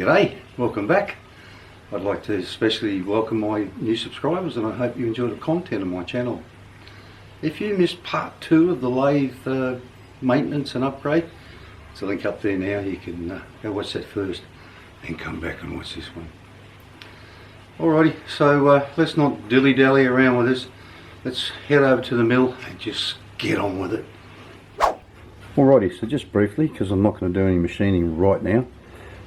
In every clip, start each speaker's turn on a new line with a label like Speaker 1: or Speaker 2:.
Speaker 1: G'day, welcome back. I'd like to especially welcome my new subscribers, and I hope you enjoy the content of my channel. If you missed part 2 of the lathe maintenance and upgrade, there's a link up there now. You can go watch that first and come back and watch this one. Alrighty, so let's not dilly-dally around with this. Let's head over to the mill and just get on with it. Alrighty, so just briefly, because I'm not going to do any machining right now,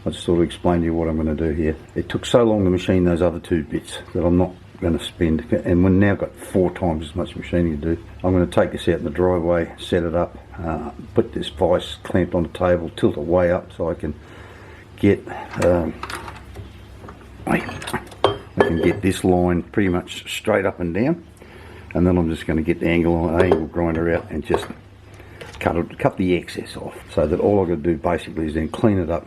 Speaker 1: I just thought to explain to you what I'm going to do here. It took so long to machine those other 2 bits that I'm not going to spend, and we've now got 4 times as much machining to do. I'm going to take this out in the driveway, set it up, put this vise clamped on the table, tilt it way up so I can get this line pretty much straight up and down, and then I'm just going to get the angle grinder out and just cut the excess off, so that all I've got to do basically is then clean it up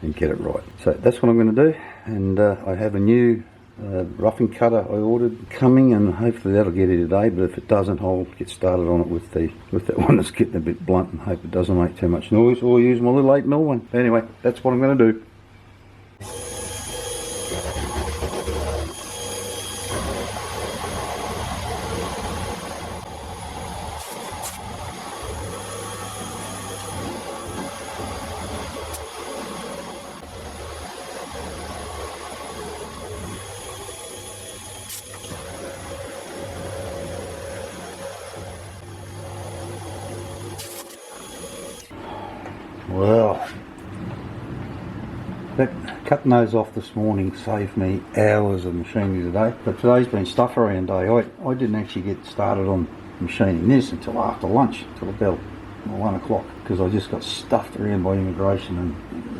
Speaker 1: and get it right. So that's what I'm going to do, and I have a new roughing cutter I ordered coming, and hopefully that'll get here today, but if it doesn't, I'll get started on it with that one that's getting a bit blunt, and hope it doesn't make too much noise, or use my little 8mm one. Anyway, that's what I'm going to do. Well, cutting those off this morning saved me hours of machining today, but today's been stuff around day. I didn't actually get started on machining this until after lunch, until about 1 o'clock, because I just got stuffed around by immigration and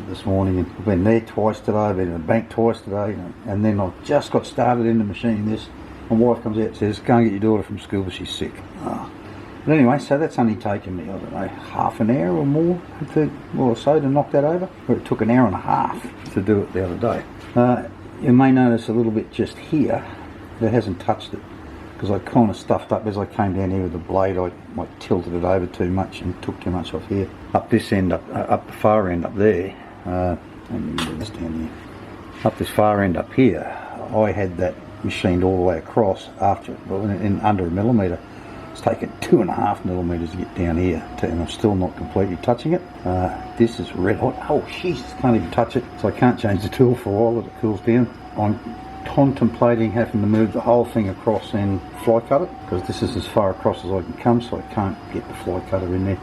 Speaker 1: this morning, and I've been there twice today, I've been in the bank twice today, and then I just got started into machining this. My wife comes out and says, "Go and get your daughter from school, but she's sick." But anyway, so that's only taken me, I don't know, half an hour or more or so to knock that over. But it took an hour and a half to do it the other day. You may notice a little bit just here that hasn't touched it, because I kind of stuffed up as I came down here with the blade. I tilted it over too much and took too much off here. Up this end, up the far end up there, and this down here. Up this far end up here, I had that machined all the way across in under a millimetre. It's taken 2.5mm to get down here, and I'm still not completely touching it. This is red hot. Oh Jesus, can't even touch it, so I can't change the tool for a while that it cools down. I'm contemplating having to move the whole thing across and fly cut it, because this is as far across as I can come, so I can't get the fly cutter in there.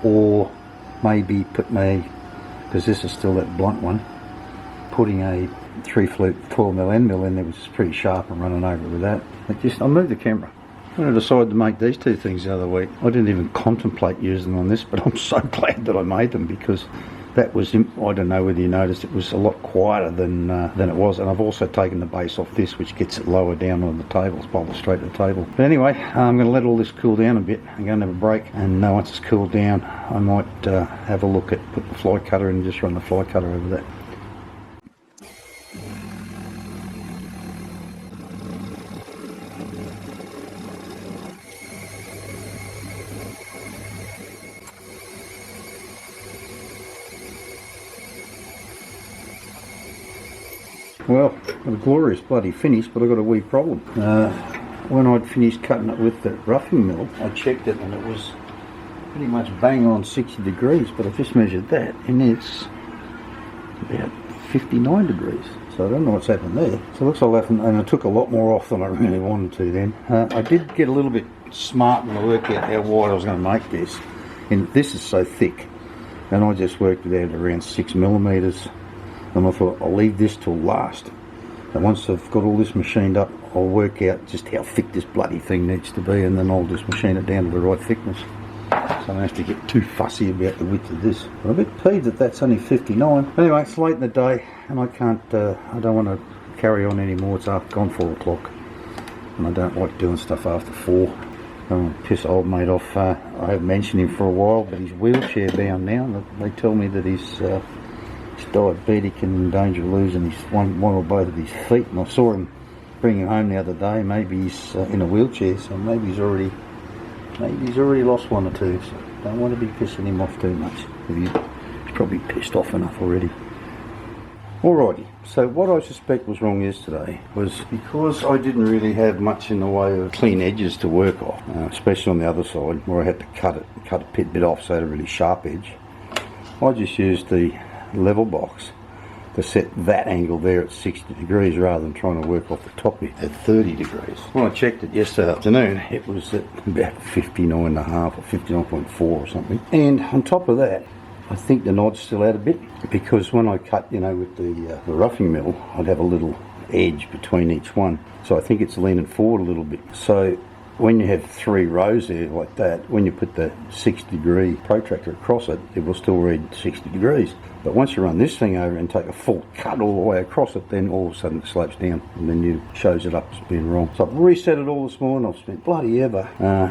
Speaker 1: Or maybe because this is still that blunt one, putting a 3-flute 12mm end mill in there, which is pretty sharp, and running over it with that. I'll move the camera. When I decided to make these 2 things the other week, I didn't even contemplate using them on this, but I'm so glad that I made them, because that was, I don't know whether you noticed, it was a lot quieter than it was. And I've also taken the base off this, which gets it lower down on the table. It's bolted straight to the table. But anyway, I'm going to let all this cool down a bit. I'm going to have a break, and once it's cooled down, I might have a look at put the fly cutter in and just run the fly cutter over that. Well, got a glorious bloody finish, but I got a wee problem. When I'd finished cutting it with the roughing mill, I checked it and it was pretty much bang on 60 degrees, but I just measured that and it's about 59 degrees. So I don't know what's happened there. So it looks like and I took a lot more off than I really wanted to then. I did get a little bit smart when I worked out how wide I was going to make this. And this is so thick, and I just worked it out around 6mm. And I thought I'll leave this till last, and once I've got all this machined up, I'll work out just how thick this bloody thing needs to be, and then I'll just machine it down to the right thickness, so I don't have to get too fussy about the width of this. But I'm a bit peeved that that's only 59. Anyway, it's late in the day and I don't want to carry on anymore. It's gone 4 o'clock, and I don't like doing stuff after 4. I don't want to piss old mate off. I have mentioned him for a while, but he's wheelchair bound now. They tell me that he's diabetic and in danger of losing one or both of his feet, and I saw him bring him home the other day. Maybe he's in a wheelchair, so maybe he's already lost 1 or 2, so don't want to be pissing him off too much. He's probably pissed off enough already. Alrighty, so what I suspect was wrong yesterday was because I didn't really have much in the way of clean edges to work off, especially on the other side where I had to cut a bit off so I had a really sharp edge. I just used the level box to set that angle there at 60 degrees rather than trying to work off the top bit at 30 degrees. When I checked it yesterday afternoon, it was at about 59.5 or 59.4 or something. And on top of that, I think the knot's still out a bit, because when I cut, you know, with the roughing mill, I'd have a little edge between each one. So I think it's leaning forward a little bit. So when you have 3 rows there like that, when you put the 60-degree protractor across it, it will still read 60 degrees. But once you run this thing over and take a full cut all the way across it, then all of a sudden it slopes down and then you shows it up as being wrong. So I've reset it all this morning. I've spent bloody ever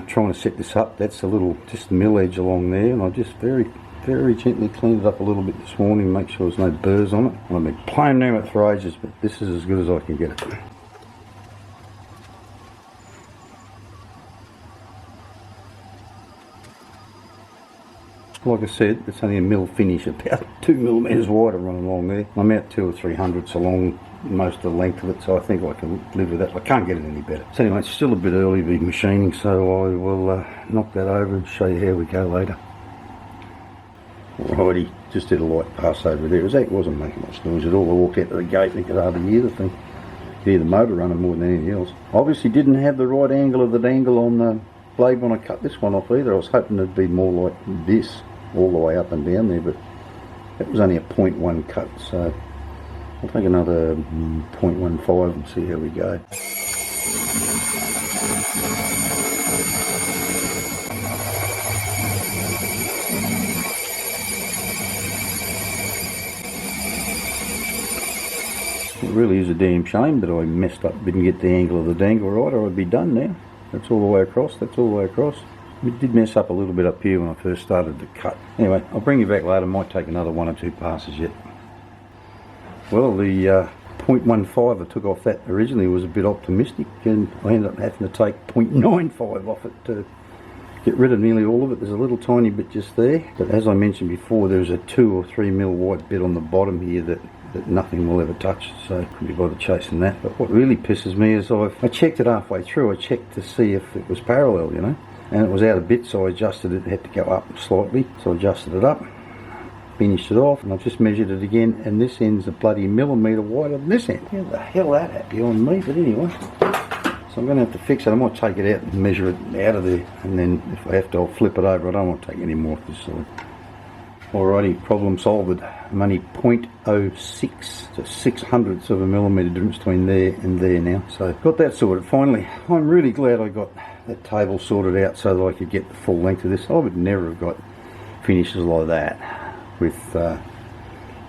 Speaker 1: trying to set this up. That's a little, just the mill edge along there, and I just very gently cleaned it up a little bit this morning, make sure there's no burrs on it. I've been playing around with it for ages, but this is as good as I can get it. Like I said, it's only a mill finish, about 2 millimetres wide I'm running along there. I'm out 2 or 3 hundredths along most of the length of it, so I think I can live with that. I can't get it any better. So anyway, it's still a bit early to be machining, so I will knock that over and show you how we go later. Alrighty, just did a light pass over there. It wasn't making much noise at all. I walked out to the gate and you could hardly hear the thing. You could hear the motor running more than anything else. Obviously didn't have the right angle of the dangle on the blade when I cut this one off either. I was hoping it'd be more like this, all the way up and down there, but it was only a 0.1 cut, so I'll take another 0.15 and see how we go. It really is a damn shame that I messed up, didn't get the angle of the dangle right, or I'd be done now. That's all the way across, that's all the way across. It did mess up a little bit up here when I first started to cut. Anyway, I'll bring you back later, might take another 1 or 2 passes yet. Well, the 0.15 I took off that originally was a bit optimistic, and I ended up having to take 0.95 off it to get rid of nearly all of it. There's a little tiny bit just there, but as I mentioned before, there's a 2 or 3 mil wide bit on the bottom here that nothing will ever touch, so couldn't be bothered chasing that. But what really pisses me is I checked it halfway through. I checked to see if it was parallel, you know, and it was out a bit, so I adjusted it. It had to go up slightly, so I adjusted it up, finished it off, and I just measured it again, and this end's a bloody millimetre wider than this end. How the hell that happy on me? But anyway, so I'm going to have to fix it. I might take it out and measure it out of there, and then if I have to, I'll flip it over. I don't want to take any more off this side. Alrighty, problem solved. I'm only 0.06 to 6 hundredths of a millimetre difference between there and there now. So got that sorted finally. I'm really glad I got that table sorted out so that I could get the full length of this. I would never have got finishes like that with a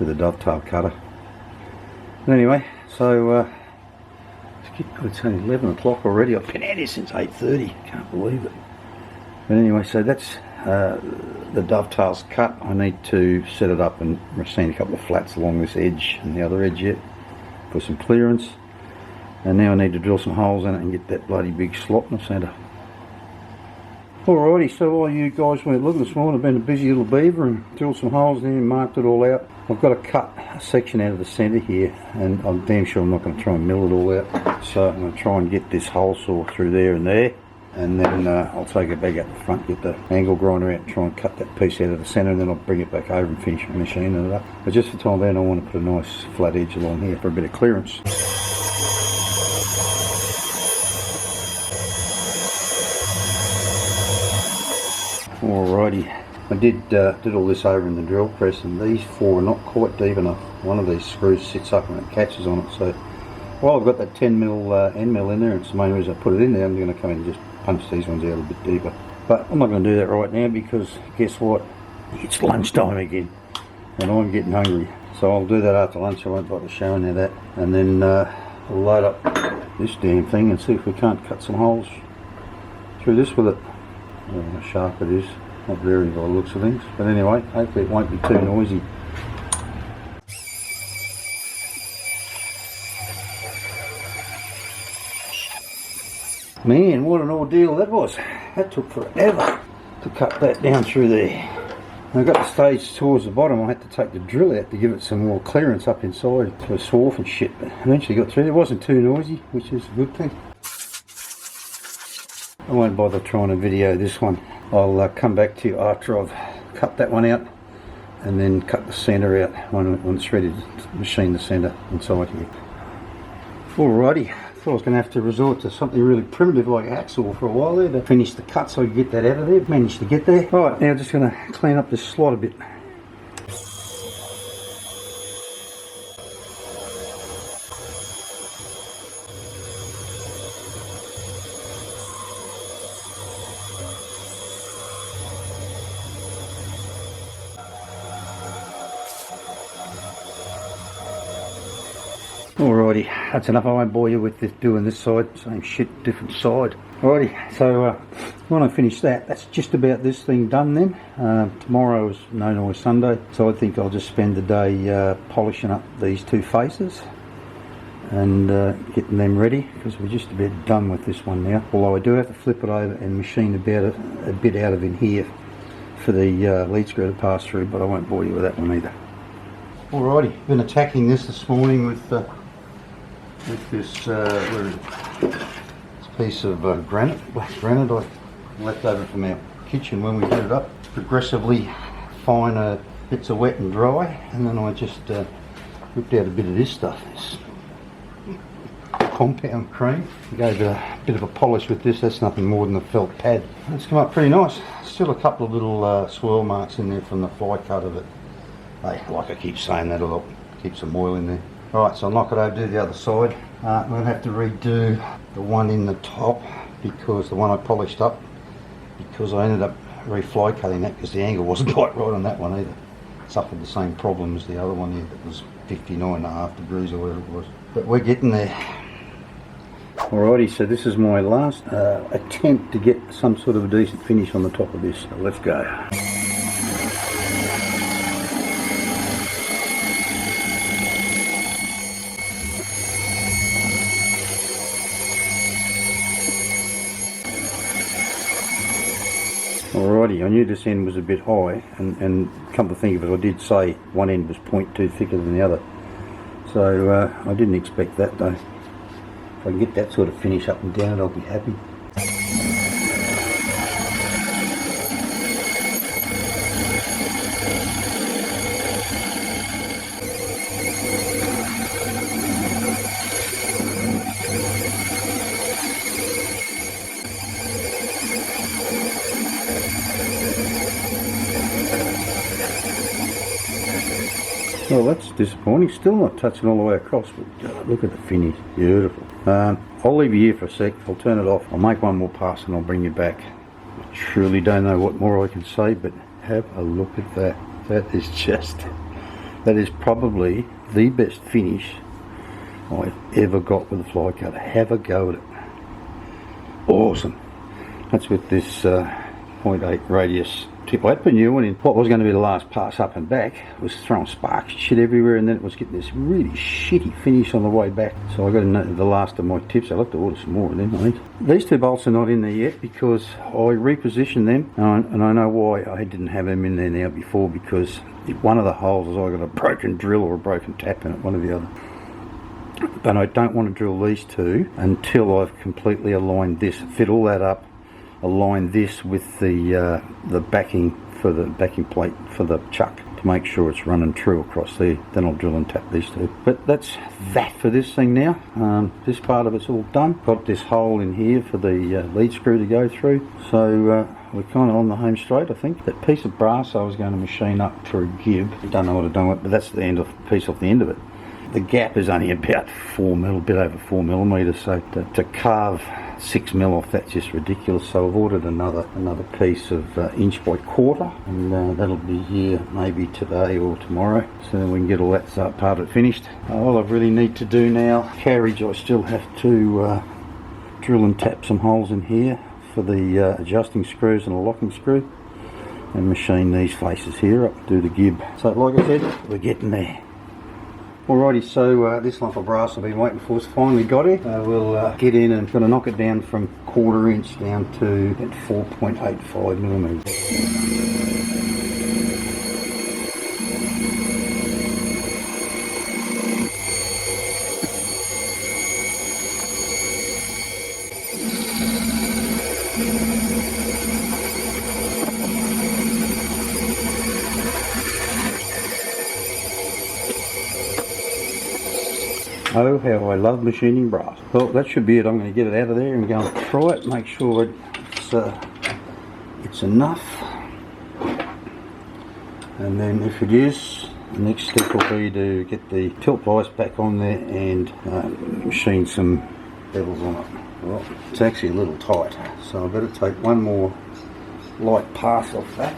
Speaker 1: dovetail cutter. Anyway, so it's only 11 o'clock already. I've been out here since 8:30. Can't believe it. But anyway, so that's the dovetail's cut. I need to set it up and sand a couple of flats along this edge and the other edge yet for some clearance. And now I need to drill some holes in it and get that bloody big slot in the centre. Alrighty, so while you guys weren't looking this morning, I've been a busy little beaver and drilled some holes in and marked it all out. I've got to cut a section out of the centre here, and I'm damn sure I'm not going to try and mill it all out. So I'm going to try and get this hole saw through there, and then I'll take it back out the front, get the angle grinder out and try and cut that piece out of the centre, and then I'll bring it back over and finish machining it up. But just for the time being, I want to put a nice flat edge along here for a bit of clearance. Alrighty, I did all this over in the drill press, and these 4 are not quite deep enough. One of these screws sits up and it catches on it, so while I've got that 10 mil end mill in there, it's the main reason I put it in there. I'm going to come in and just punch these ones out a bit deeper. But I'm not going to do that right now, because guess what? It's lunchtime again and I'm getting hungry. So I'll do that after lunch. I won't bother showing you that. And then we'll load up this damn thing and see if we can't cut some holes through this with it. I don't know how sharp it is. Not very by the looks of things. But anyway, hopefully it won't be too noisy. Man, what an ordeal that was. That took forever to cut that down through there. I got the stage towards the bottom. I had to take the drill out to give it some more clearance up inside to a swarf and shit, but eventually got through. It wasn't too noisy, which is a good thing. I won't bother trying to video this one. I'll come back to you after I've cut that one out and then cut the centre out when it's ready to machine the centre inside here. Alrighty, thought I was going to have to resort to something really primitive like a hacksaw for a while there to finish the cut so I could get that out of there. Managed to get there. Right, now just going to clean up this slot a bit. Alrighty, that's enough. I won't bore you with this, doing this side, same shit, different side. Alrighty, so when I finish that, that's just about this thing done then. Tomorrow is No Noise Sunday, so I think I'll just spend the day polishing up these two faces and getting them ready, because we're just about done with this one now. Although I do have to flip it over and machine about a bit out of in here for the lead screw to pass through, but I won't bore you with that one either. Alrighty, been attacking this morning with this piece of granite, black granite I left over from our kitchen when we did it up. Progressively finer bits of wet and dry, and then I just ripped out a bit of this stuff, this compound cream. Gave it a bit of a polish with this. That's nothing more than a felt pad. It's come up pretty nice. Still a couple of little swirl marks in there from the fly cut of it. Hey, like I keep saying, that'll keep some oil in there. Right, so I'll knock it over, do the other side. I'm going to have to redo the one in the top, because the one I polished up, because I ended up re-fly cutting that because the angle wasn't quite right on that one either. Suffered the same problem as the other one here that was 59.5 degrees or whatever it was. But we're getting there. Alrighty, so this is my last attempt to get some sort of a decent finish on the top of this. So let's go. Alrighty, I knew this end was a bit high, and come to think of it, I did say one end was 0.2 thicker than the other. So I didn't expect that though. If I can get that sort of finish up and down, I'll be happy. Well, that's disappointing. Still not touching all the way across, but God, look at the finish. Beautiful. I'll leave you here for a sec. I'll turn it off. I'll make one more pass and I'll bring you back. I truly don't know what more I can say, but have a look at that. That is probably the best finish I've ever got with a fly cutter. Have a go at it. Awesome. That's with this 0.8 radius tip. I had to put a new one in. What was going to be the last pass up and back was throwing sparks and shit everywhere, and then it was getting this really shitty finish on the way back. So I got the last of my tips. I'll have to order some more of them, I think. These two bolts are not in there yet because I repositioned them, and I know why I didn't have them in there now before, because one of the holes is I got a broken drill or a broken tap in it, one or the other. But I don't want to drill these two until I've completely aligned this, fit all that up, align this with the backing for the backing plate for the chuck to make sure it's running true across there. Then I'll drill and tap these two. But that's that for this thing now. This part of it's all done. Got this hole in here for the lead screw to go through. So we're kind of on the home straight, I think. That piece of brass I was going to machine up for a gib. I don't know what I've done with it, but that's the end of piece off the end of it. The gap is only about 4 mil, a bit over 4 millimeters, so to carve 6 mil off that's just ridiculous. So I've ordered another piece of inch by quarter, and that'll be here maybe today or tomorrow, so then we can get all that part of it finished. All I really need to do now, carriage, I still have to drill and tap some holes in here for the adjusting screws and a locking screw, and machine these faces here up, do the gib. So like I said, we're getting there. Alrighty, so this lump of brass I've been waiting for has finally got it. We'll get in and gonna knock it down from 1/4 inch down to 4.85 millimeters. Oh, how I love machining brass. Well, that should be it. I'm going to get it out of there and go and try it, make sure it's enough. And then if it is, the next step will be to get the tilt vise back on there and machine some bevels on it. Well, it's actually a little tight, so I better take one more light pass off that.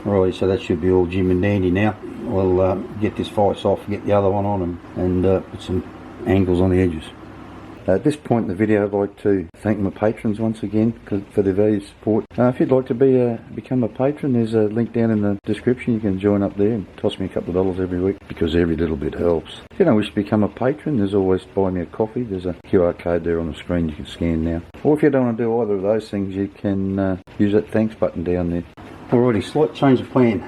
Speaker 1: Right, so that should be all jim and dandy now. We'll get this vise off, get the other one on and put some angles on the edges. At this point in the video, I'd like to thank my patrons once again for their valued support. If you'd like to become a patron, there's a link down in the description. You can join up there and toss me a couple of dollars every week, because every little bit helps. If you don't wish to become a patron, there's always buy me a coffee. There's a QR code there on the screen you can scan now. Or if you don't want to do either of those things, you can use that thanks button down there. Alrighty, slight change of plan.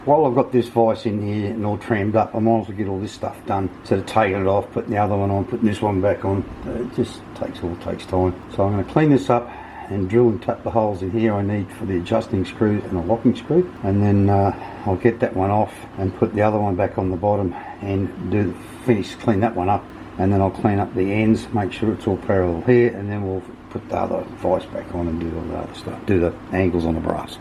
Speaker 1: While I've got this vise in here and all trimmed up, I might as well get all this stuff done instead of taking it off, putting the other one on, putting this one back on. It just takes time. So I'm going to clean this up and drill and tap the holes in here I need for the adjusting screw and the locking screw, and then I'll get that one off and put the other one back on the bottom and clean that one up, and then I'll clean up the ends, make sure it's all parallel here, and then we'll put the other vise back on and do all the other stuff, do the angles on the brass.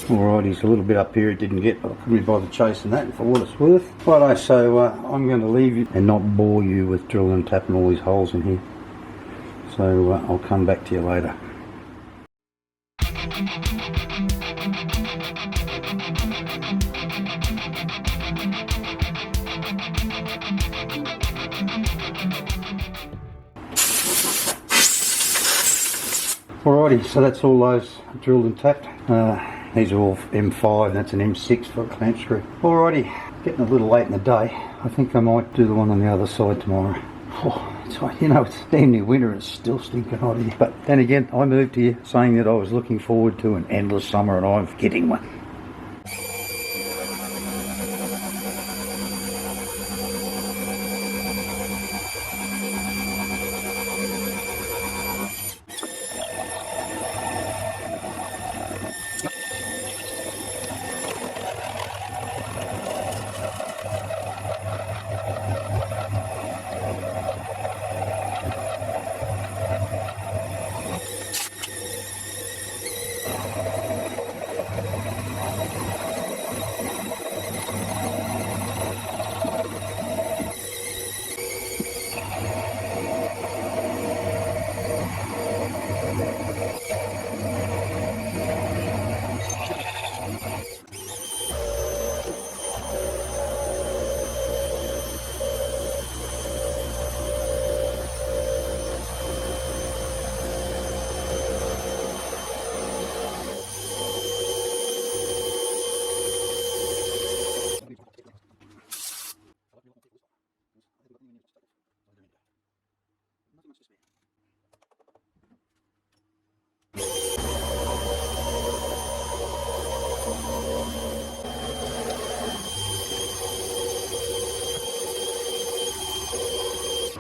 Speaker 1: Alrighty, it's a little bit up here it didn't get, but I couldn't be bothered chasing that for what it's worth. Righto, so I'm going to leave you and not bore you with drilling and tapping all these holes in here. So I'll come back to you later. Alrighty, so that's all those drilled and tapped. These are all M5, and that's an M6 for a clamp screw. Alrighty, getting a little late in the day. I think I might do the one on the other side tomorrow. You know, it's damn near winter and it's still stinking hot here. But then again, I moved here saying that I was looking forward to an endless summer, and I'm getting one.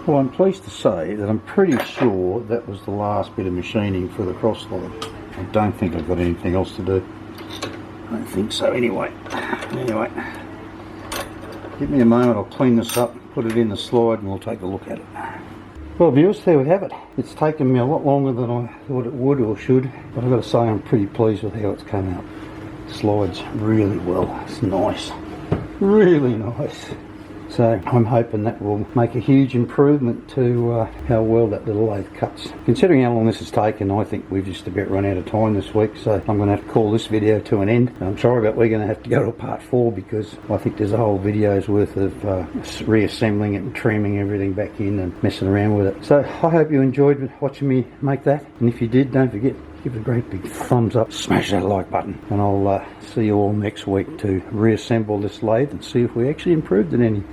Speaker 1: Well, I'm pleased to say that I'm pretty sure that was the last bit of machining for the cross slide. I don't think I've got anything else to do. I don't think so anyway. Anyway, give me a moment, I'll clean this up, put it in the slide, and we'll take a look at it. Well viewers, there we have it. It's taken me a lot longer than I thought it would or should, but I've got to say I'm pretty pleased with how it's come out. It slides really well, it's nice, really nice. So I'm hoping that will make a huge improvement to how well that little lathe cuts. Considering how long this has taken, I think we've just about run out of time this week, so I'm going to have to call this video to an end. I'm sorry, but we're going to have to go to part 4 because I think there's a whole video's worth of reassembling it and trimming everything back in and messing around with it. So I hope you enjoyed watching me make that, and if you did, don't forget, give it a great big thumbs up, smash that like button, and I'll see you all next week to reassemble this lathe and see if we actually improved it any.